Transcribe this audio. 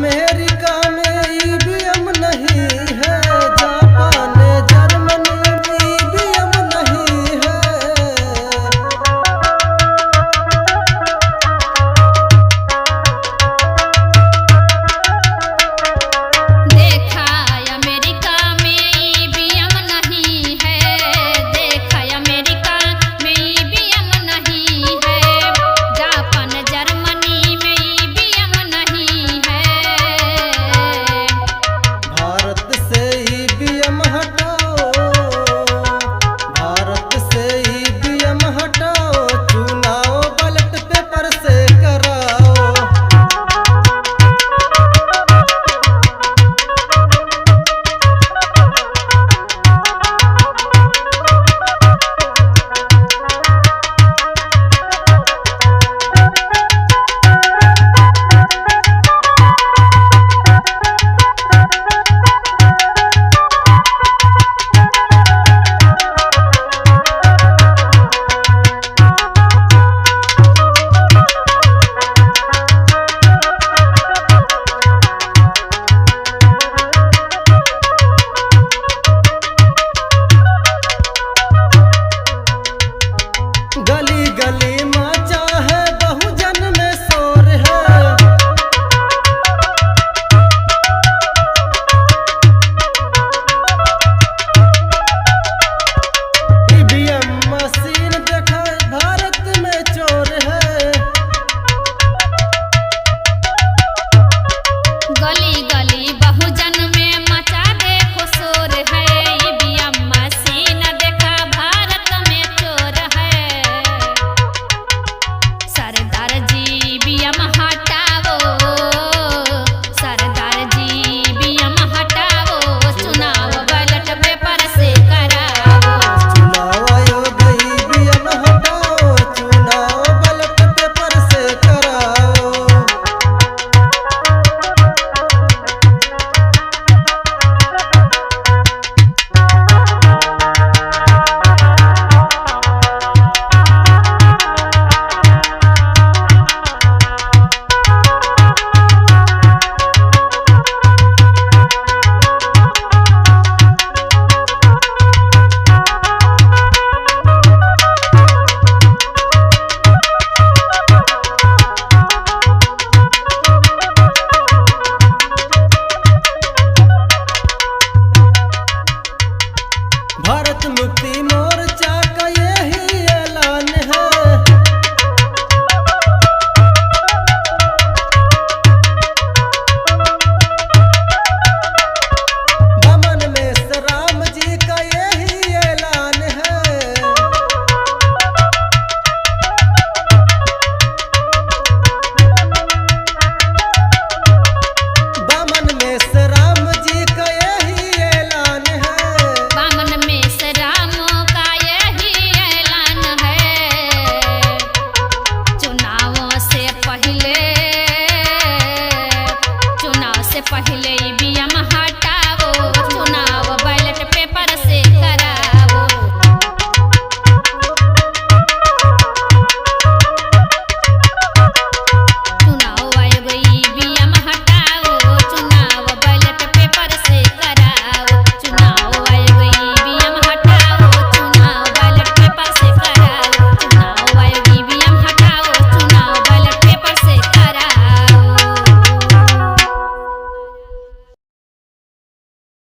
America में EVM नहीं है, जापान जर्मनी में ईवीएम नहीं है। देखा अमेरिका में ईवीएम नहीं है, देखा अमेरिका में ईवीएम नहीं है, जापान जर्मनी में ईवीएम नहीं है। भारत से ईवीएम हटाओ, भारत से ईवीएम हटाओ, चुनाव बैलेट पेपर से कराओ। गली गली मचा है बहुजन में शोर है, ईवीएम मशीन देखा भारत में चोर है। गली गली बहुजन में मचा देखो शोर है, ईवीएम मशीन देखा भारत में चोर है। सरदार जी ईवीएम हटाओ, सरदार जी ईवीएम हटाओ, चुनाव बैलेट पेपर से कराओ। चुनाव आयोग ईवीएम हटाओ, चुनाव बैलेट पेपर से कराओ। भारत मुक्ति मोर्चा का यही ऐलान है, दमन में राम जी का यही ऐलान है। दमन में राम जी का यही ऐलान है। बामन में राम का यही ऐलान है, चुनावों से पहले ईवीएम